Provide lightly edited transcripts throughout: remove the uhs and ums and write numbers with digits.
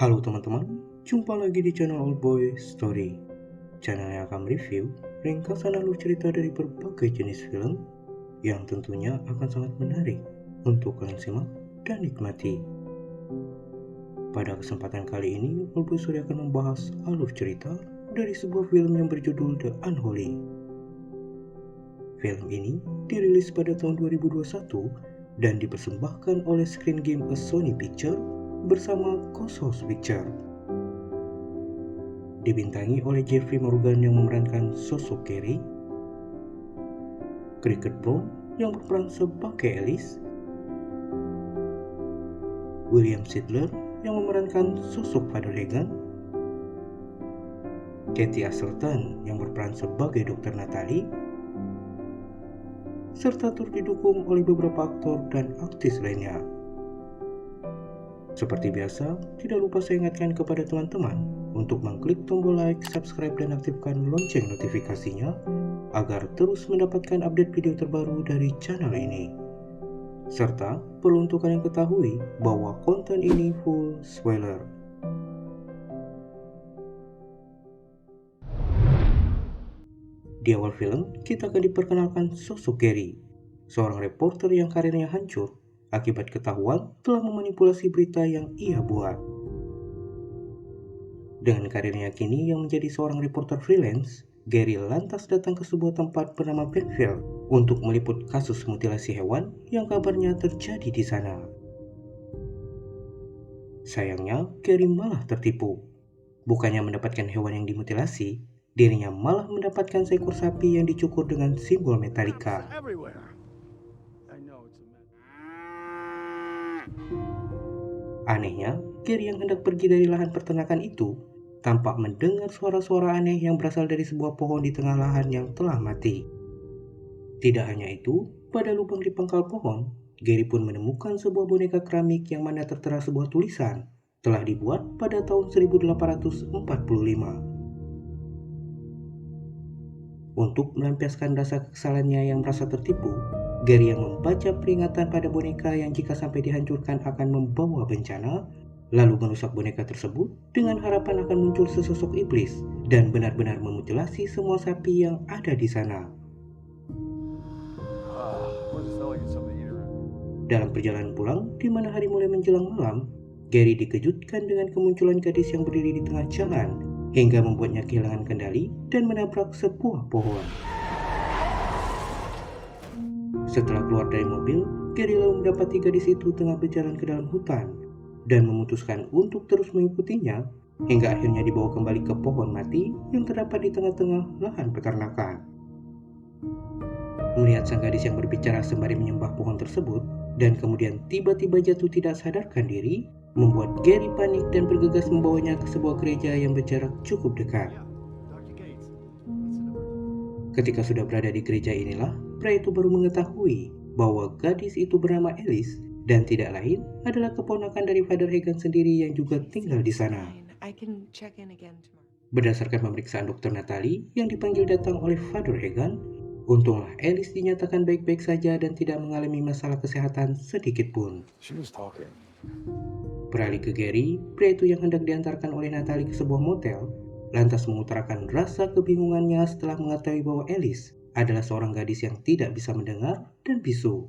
Halo teman-teman, jumpa lagi di channel Oldboy Story. Channel yang akan mereview ringkasan alur cerita dari berbagai jenis film yang tentunya akan sangat menarik untuk kalian simak dan nikmati. Pada kesempatan kali ini, Oldboy Story akan membahas alur cerita dari sebuah film yang berjudul The Unholy. Film ini dirilis pada tahun 2021 dan dipersembahkan oleh Screen Game A Sony Picture bersama Ghost House Picture. Dibintangi oleh Jeffrey Morgan yang memerankan sosok Carrie, Cricket Brown yang berperan sebagai Alice, William Sidler yang memerankan sosok Father Hagen, Katie Aselton yang berperan sebagai Dr. Natalie, serta turut didukung oleh beberapa aktor dan aktris lainnya. Seperti biasa, tidak lupa saya ingatkan kepada teman-teman untuk mengklik tombol like, subscribe, dan aktifkan lonceng notifikasinya agar terus mendapatkan update video terbaru dari channel ini. Serta perlu untuk kalian ketahui bahwa konten ini full spoiler. Di awal film, kita akan diperkenalkan sosok Gary, seorang reporter yang karirnya hancur akibat ketahuan telah memanipulasi berita yang ia buat. Dengan karirnya kini yang menjadi seorang reporter freelance, Gary lantas datang ke sebuah tempat bernama Benfield untuk meliput kasus mutilasi hewan yang kabarnya terjadi di sana. Sayangnya, Gary malah tertipu. Bukannya mendapatkan hewan yang dimutilasi, dirinya malah mendapatkan seekor sapi yang dicukur dengan simbol Metallica. Anehnya, Gary yang hendak pergi dari lahan peternakan itu tampak mendengar suara-suara aneh yang berasal dari sebuah pohon di tengah lahan yang telah mati. Tidak hanya itu, pada lubang di pangkal pohon, Gary pun menemukan sebuah boneka keramik yang mana tertera sebuah tulisan telah dibuat pada tahun 1845. Untuk melampiaskan rasa kekesalannya yang merasa tertipu, Gary yang membaca peringatan pada boneka yang jika sampai dihancurkan akan membawa bencana, lalu merusak boneka tersebut dengan harapan akan muncul sesosok iblis dan benar-benar memutilasi semua sapi yang ada di sana. Dalam perjalanan pulang, di mana hari mulai menjelang malam, Gary dikejutkan dengan kemunculan gadis yang berdiri di tengah jalan hingga membuatnya kehilangan kendali dan menabrak sebuah pohon. Setelah keluar dari mobil, Gary lalu mendapati gadis itu tengah berjalan ke dalam hutan dan memutuskan untuk terus mengikutinya hingga akhirnya dibawa kembali ke pohon mati yang terdapat di tengah-tengah lahan peternakan. Melihat sang gadis yang berbicara sembari menyembah pohon tersebut dan kemudian tiba-tiba jatuh tidak sadarkan diri, membuat Gary panik dan bergegas membawanya ke sebuah gereja yang berjarak cukup dekat. Ketika sudah berada di gereja inilah, pria itu baru mengetahui bahwa gadis itu bernama Alice dan tidak lain adalah keponakan dari Father Hagen sendiri yang juga tinggal di sana. Berdasarkan pemeriksaan Dr. Natalie yang dipanggil datang oleh Father Hagen, untunglah Alice dinyatakan baik-baik saja dan tidak mengalami masalah kesehatan sedikit pun. Beralih ke Gary, pria itu yang hendak diantarkan oleh Natalie ke sebuah motel, lantas mengutarakan rasa kebingungannya setelah mengetahui bahwa Alice adalah seorang gadis yang tidak bisa mendengar dan bisu.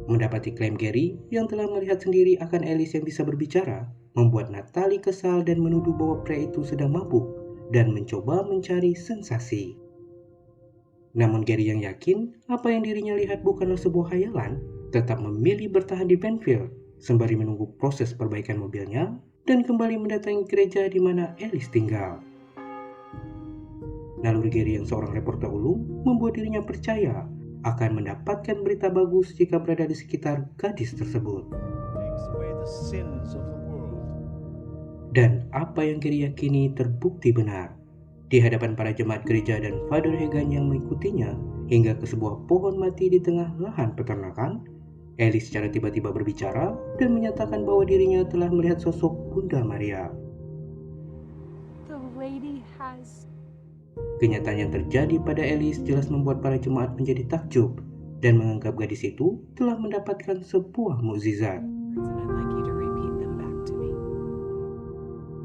Mendapati klaim Gary yang telah melihat sendiri akan Alice yang bisa berbicara, membuat Natalie kesal dan menuduh bahwa pria itu sedang mabuk dan mencoba mencari sensasi. Namun Gary yang yakin apa yang dirinya lihat bukanlah sebuah khayalan, tetap memilih bertahan di Benfield sembari menunggu proses perbaikan mobilnya dan kembali mendatangi gereja di mana Alice tinggal. Naluri Gary yang seorang reporter ulung membuat dirinya percaya akan mendapatkan berita bagus jika berada di sekitar gadis tersebut. Dan apa yang Gary yakini terbukti benar. Di hadapan para jemaat gereja dan Father Hagen yang mengikutinya hingga ke sebuah pohon mati di tengah lahan peternakan, Alice secara tiba-tiba berbicara dan menyatakan bahwa dirinya telah melihat sosok Bunda Maria. Kenyataan yang terjadi pada Alice jelas membuat para jemaat menjadi takjub dan menganggap gadis itu telah mendapatkan sebuah mukjizat.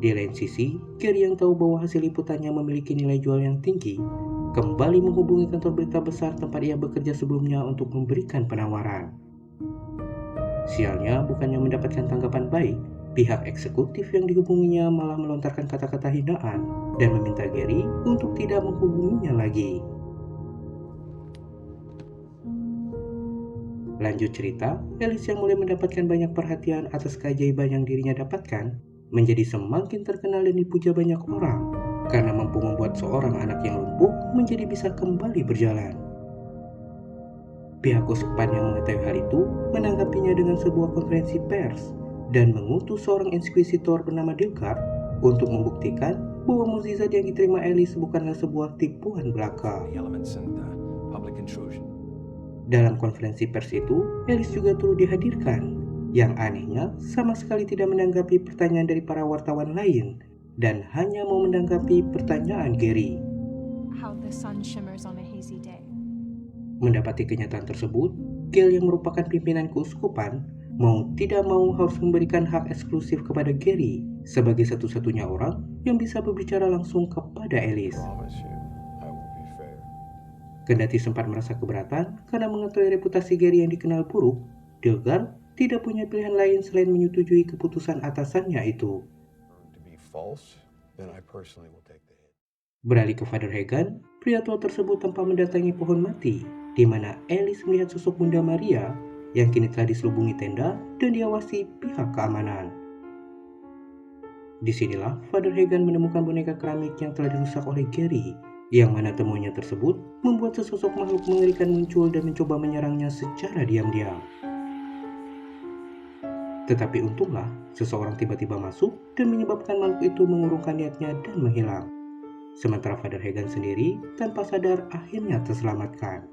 Di lain sisi, Gary yang tahu bahwa hasil liputannya memiliki nilai jual yang tinggi, kembali menghubungi kantor berita besar tempat ia bekerja sebelumnya untuk memberikan penawaran. Sialnya, bukannya mendapatkan tanggapan baik, pihak eksekutif yang dihubunginya malah melontarkan kata-kata hinaan dan meminta Gary untuk tidak menghubunginya lagi. Lanjut cerita, Alice yang mulai mendapatkan banyak perhatian atas keajaiban yang dirinya dapatkan, menjadi semakin terkenal dan dipuja banyak orang, karena mampu membuat seorang anak yang lumpuh menjadi bisa kembali berjalan. Pihak uskupan yang mengetahui hal itu menanggapinya dengan sebuah konferensi pers dan mengutus seorang inkuisitor bernama Dilgar untuk membuktikan bahwa mukjizat yang diterima Alice bukanlah sebuah tipuan belaka. Dalam konferensi pers itu, Alice juga turut dihadirkan. Yang anehnya, sama sekali tidak menanggapi pertanyaan dari para wartawan lain dan hanya mau menanggapi pertanyaan Gary. Mendapati kenyataan tersebut, Gale yang merupakan pimpinan keuskupan mau tidak mau harus memberikan hak eksklusif kepada Gary sebagai satu-satunya orang yang bisa berbicara langsung kepada Alice. Kendati sempat merasa keberatan karena mengetahui reputasi Gary yang dikenal buruk, Dilgar tidak punya pilihan lain selain menyetujui keputusan atasannya itu. Beralih ke Father Hagen, pria tua tersebut tanpa mendatangi pohon mati, di mana Alice melihat sosok Bunda Maria yang kini telah diselubungi tenda dan diawasi pihak keamanan. Disinilah Father Hagen menemukan boneka keramik yang telah dirusak oleh Gary, yang mana temuannya tersebut membuat sesosok makhluk mengerikan muncul dan mencoba menyerangnya secara diam-diam. Tetapi untunglah, seseorang tiba-tiba masuk dan menyebabkan makhluk itu mengurungkan niatnya dan menghilang. Sementara Father Hagen sendiri tanpa sadar akhirnya terselamatkan.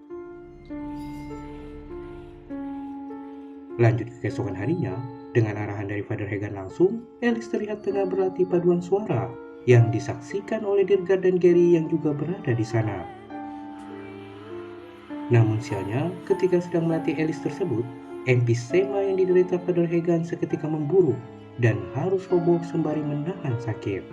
Lanjut ke keesokan harinya, dengan arahan dari Father Hagen langsung, Alice terlihat tengah berlatih paduan suara yang disaksikan oleh Dilgar dan Gary yang juga berada di sana. Namun sialnya, ketika sedang melatih Alice tersebut, emfisema yang diderita Father Hagen seketika memburuk dan harus roboh sembari menahan sakit.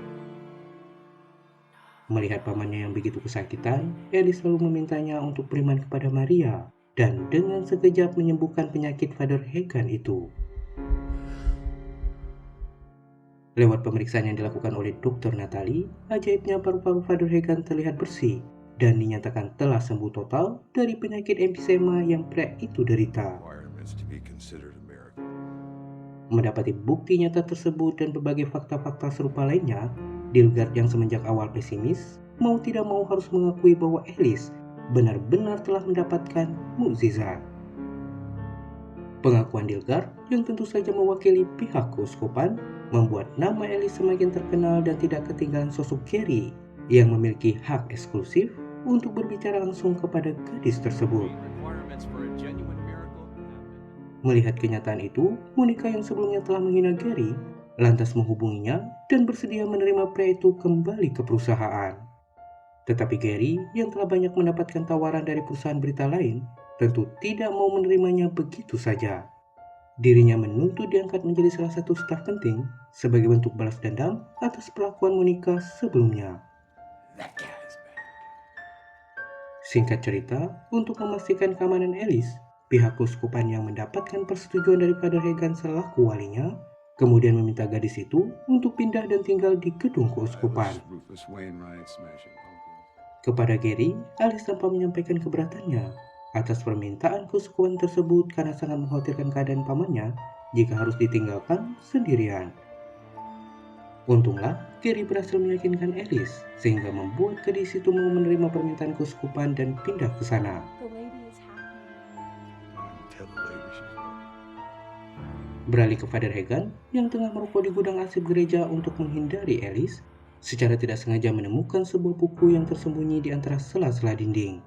Melihat pamannya yang begitu kesakitan, Alice lalu memintanya untuk beriman kepada Maria dan dengan sekejap menyembuhkan penyakit Father Hagen itu. Lewat pemeriksaan yang dilakukan oleh Dr. Natalie, ajaibnya paru-paru Father Hagen terlihat bersih dan dinyatakan telah sembuh total dari penyakit emfisema yang pria itu derita. Mendapati bukti nyata tersebut dan berbagai fakta-fakta serupa lainnya, Dilgar yang semenjak awal pesimis, mau tidak mau harus mengakui bahwa Alice benar-benar telah mendapatkan mukjizat. Pengakuan Dilgar yang tentu saja mewakili pihak keuskupan membuat nama Alice semakin terkenal dan tidak ketinggalan sosok Gary yang memiliki hak eksklusif untuk berbicara langsung kepada gadis tersebut. Melihat kenyataan itu, Monica yang sebelumnya telah menghina Gary lantas menghubunginya dan bersedia menerima pria itu kembali ke perusahaan. Tetapi Gary yang telah banyak mendapatkan tawaran dari perusahaan berita lain tentu tidak mau menerimanya begitu saja. Dirinya menuntut diangkat menjadi salah satu staf penting sebagai bentuk balas dendam atas perlakuan Monica sebelumnya. Singkat cerita, untuk memastikan keamanan Alice, pihak keuskupan yang mendapatkan persetujuan dari Father Hagen selaku walinya, kemudian meminta gadis itu untuk pindah dan tinggal di gedung keuskupan. Kepada Gary, Alice tanpa menyampaikan keberatannya atas permintaan keuskupan tersebut karena sangat mengkhawatirkan keadaan pamannya jika harus ditinggalkan sendirian. Untunglah, Gary berhasil meyakinkan Alice sehingga membuat gadis itu mau menerima permintaan keuskupan dan pindah ke sana. Beralih ke Father Hagen yang tengah merokok di gudang arsip gereja untuk menghindari Alice, secara tidak sengaja menemukan sebuah buku yang tersembunyi di antara sela-sela dinding.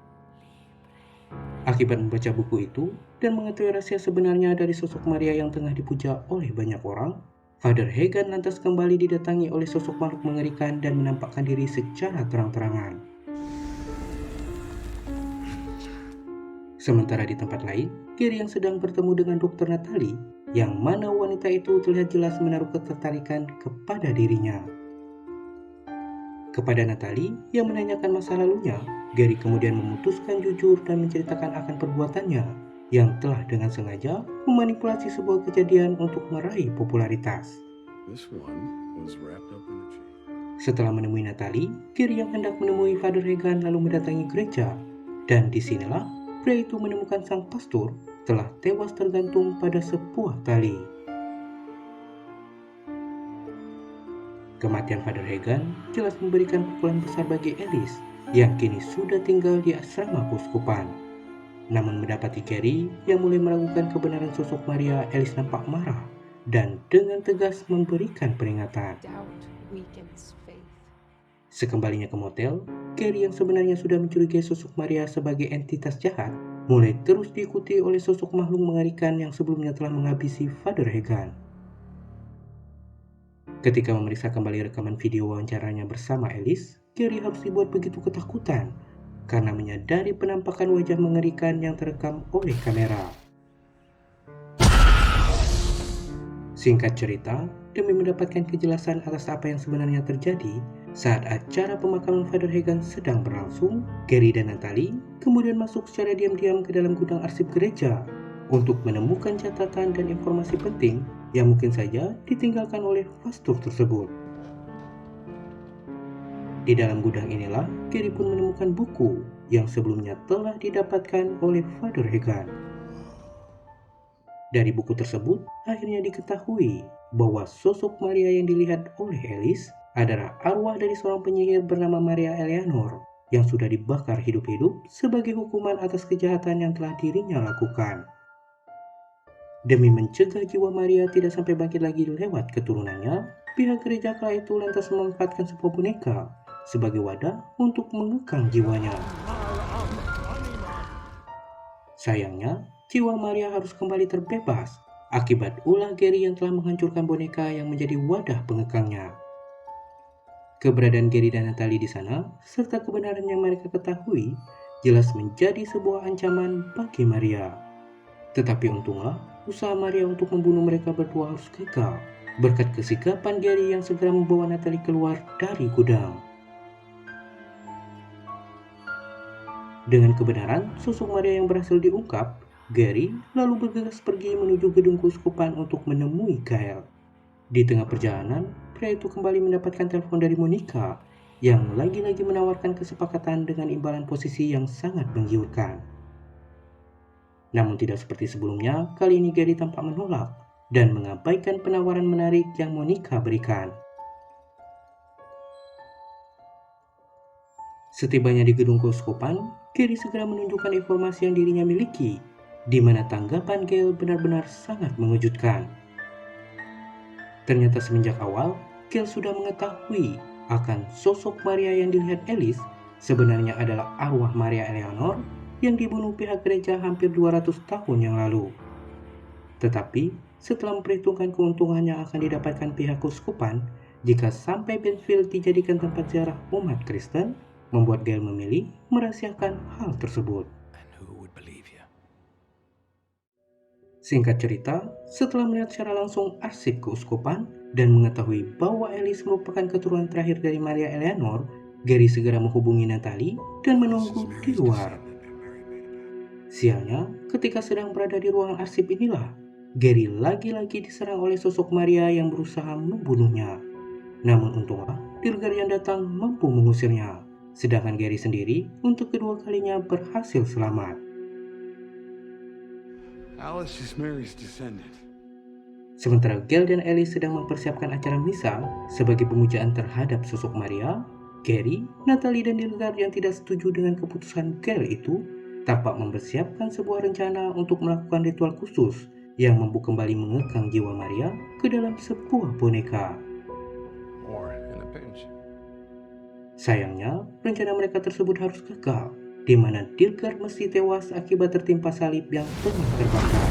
Akibat membaca buku itu dan mengetahui rahasia sebenarnya dari sosok Maria yang tengah dipuja oleh banyak orang, Father Hagen lantas kembali didatangi oleh sosok makhluk mengerikan dan menampakkan diri secara terang-terangan. Sementara di tempat lain, Gary yang sedang bertemu dengan Dr. Natalie, yang mana wanita itu terlihat jelas menaruh ketertarikan kepada dirinya. Kepada Natalie yang menanyakan masa lalunya, Gary kemudian memutuskan jujur dan menceritakan akan perbuatannya yang telah dengan sengaja memanipulasi sebuah kejadian untuk meraih popularitas. Setelah menemui Natalie, Gary yang hendak menemui Father Hagan lalu mendatangi gereja. Dan disinilah pria itu menemukan sang pastor telah tewas tergantung pada sebuah tali. Kematian Father Hagan jelas memberikan pukulan besar bagi Alice yang kini sudah tinggal di asrama keuskupan. Namun mendapati Gary yang mulai meragukan kebenaran sosok Maria, Alice nampak marah dan dengan tegas memberikan peringatan. Sekembalinya ke motel, Gary yang sebenarnya sudah mencurigai sosok Maria sebagai entitas jahat mulai terus diikuti oleh sosok makhluk mengerikan yang sebelumnya telah menghabisi Father Hagan. Ketika memeriksa kembali rekaman video wawancaranya bersama Alice, Gary harus dibuat begitu ketakutan karena menyadari penampakan wajah mengerikan yang terekam oleh kamera. Singkat cerita, demi mendapatkan kejelasan atas apa yang sebenarnya terjadi, saat acara pemakaman Father Hagan sedang berlangsung, Gary dan Natalie kemudian masuk secara diam-diam ke dalam gudang arsip gereja untuk menemukan catatan dan informasi penting yang mungkin saja ditinggalkan oleh pastor tersebut. Di dalam gudang inilah, Gary pun menemukan buku yang sebelumnya telah didapatkan oleh Father Hagan. Dari buku tersebut, akhirnya diketahui bahwa sosok Maria yang dilihat oleh Alice adalah arwah dari seorang penyihir bernama Maria Eleanor yang sudah dibakar hidup-hidup sebagai hukuman atas kejahatan yang telah dirinya lakukan. Demi mencegah jiwa Maria tidak sampai bangkit lagi lewat keturunannya, pihak gereja kala itu lantas memanfaatkan sebuah boneka sebagai wadah untuk mengekang jiwanya. Sayangnya, jiwa Maria harus kembali terbebas akibat ulah Gary yang telah menghancurkan boneka yang menjadi wadah pengekangnya. Keberadaan Gary dan Natalie di sana, serta kebenaran yang mereka ketahui, jelas menjadi sebuah ancaman bagi Maria. Tetapi untunglah, usaha Maria untuk membunuh mereka berdua harus gagal berkat kesikapan Gary yang segera membawa Natalie keluar dari gudang. Dengan kebenaran sosok Maria yang berhasil diungkap, Gary lalu bergegas pergi menuju gedung keuskupan untuk menemui Gail. Di tengah perjalanan, pria itu kembali mendapatkan telepon dari Monica yang lagi-lagi menawarkan kesepakatan dengan imbalan posisi yang sangat menggiurkan. Namun tidak seperti sebelumnya, kali ini Gary tampak menolak dan mengabaikan penawaran menarik yang Monica berikan. Setibanya di gedung keuskupan, Gary segera menunjukkan informasi yang dirinya miliki, di mana tanggapan Gail benar-benar sangat mengejutkan. Ternyata semenjak awal, Gail sudah mengetahui akan sosok Maria yang dilihat Alice sebenarnya adalah arwah Maria Eleanor yang dibunuh pihak gereja hampir 200 tahun yang lalu. Tetapi, setelah memperhitungkan keuntungan yang akan didapatkan pihak keuskupan jika sampai Benfield dijadikan tempat ziarah umat Kristen, membuat Gail memilih merahasiakan hal tersebut. Singkat cerita, setelah melihat secara langsung arsip keuskupan dan mengetahui bahwa Alice merupakan keturunan terakhir dari Maria Eleanor, Gary segera menghubungi Natalie dan menunggu di luar. Sialnya, ketika sedang berada di ruangan arsip inilah, Gary lagi-lagi diserang oleh sosok Maria yang berusaha membunuhnya. Namun untunglah, Dilgar yang datang mampu mengusirnya, sedangkan Gary sendiri untuk kedua kalinya berhasil selamat. Alice is Mary's descendant. Sementara Gail dan Alice sedang mempersiapkan acara misa sebagai pemujaan terhadap sosok Maria, Gary, Natalie, dan Dilgar yang tidak setuju dengan keputusan Gail itu tampak mempersiapkan sebuah rencana untuk melakukan ritual khusus yang mampu kembali mengekang jiwa Maria ke dalam sebuah boneka. Sayangnya, rencana mereka tersebut harus gagal, di mana Dilgar mesti tewas akibat tertimpa salib yang tengah terbakar.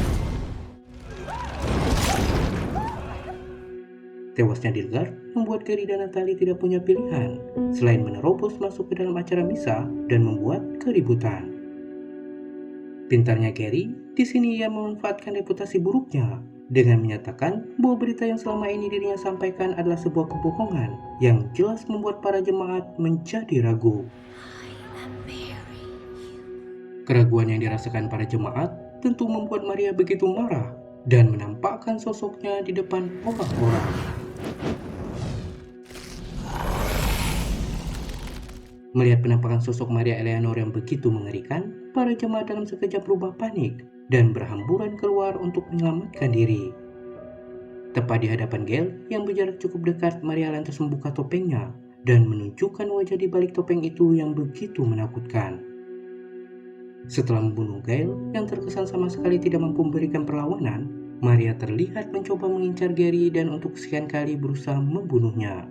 Tewasnya Dilgar membuat Gary dan Natalie tidak punya pilihan selain menerobos masuk ke dalam acara misa dan membuat keributan. Pintarnya Gary, di sini ia memanfaatkan reputasi buruknya dengan menyatakan bahwa berita yang selama ini dirinya sampaikan adalah sebuah kebohongan yang jelas membuat para jemaat menjadi ragu. Keraguan yang dirasakan para jemaat tentu membuat Maria begitu marah dan menampakkan sosoknya di depan orang-orang. Melihat penampakan sosok Maria Eleanor yang begitu mengerikan, para jemaat dalam sekejap berubah panik dan berhamburan keluar untuk menyelamatkan diri. Tepat di hadapan Gail yang berjarak cukup dekat, Maria lantas membuka topengnya dan menunjukkan wajah di balik topeng itu yang begitu menakutkan. Setelah membunuh Gail yang terkesan sama sekali tidak mampu memberikan perlawanan, Maria terlihat mencoba mengincar Gary dan untuk sekian kali berusaha membunuhnya.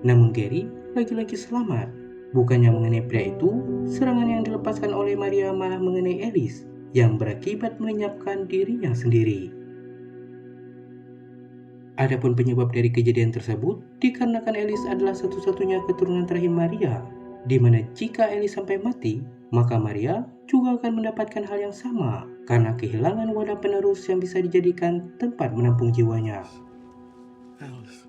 Namun Gary lagi-lagi selamat. Bukannya mengenai pria itu, serangan yang dilepaskan oleh Maria malah mengenai Alice yang berakibat melenyapkan dirinya sendiri. Adapun penyebab dari kejadian tersebut dikarenakan Alice adalah satu-satunya keturunan terakhir Maria, di mana jika Alice sampai mati, maka Maria juga akan mendapatkan hal yang sama karena kehilangan wadah penerus yang bisa dijadikan tempat menampung jiwanya. Alice.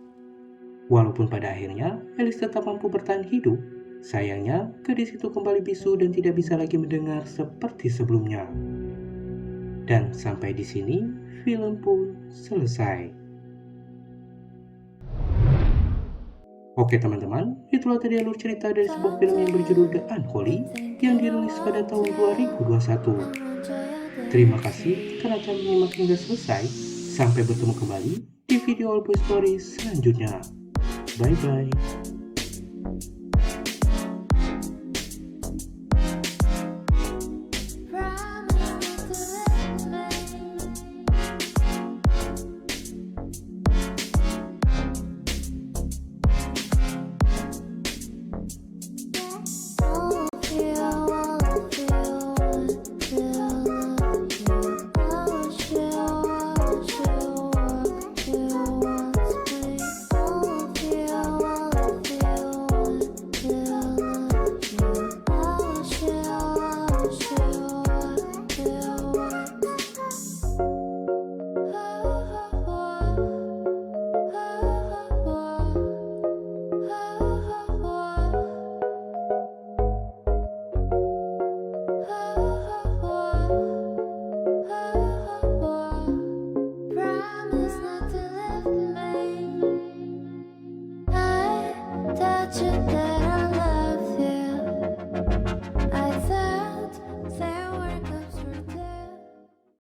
Walaupun pada akhirnya Alice tetap mampu bertahan hidup, sayangnya gadis itu kembali bisu dan tidak bisa lagi mendengar seperti sebelumnya. Dan sampai di sini film pun selesai. Oke teman-teman, itulah tadi alur cerita dari sebuah film yang berjudul The Unholy yang dirilis pada tahun 2021. Terima kasih karena telah menyimak hingga selesai. Sampai bertemu kembali di video All Boy Story selanjutnya. Bye bye.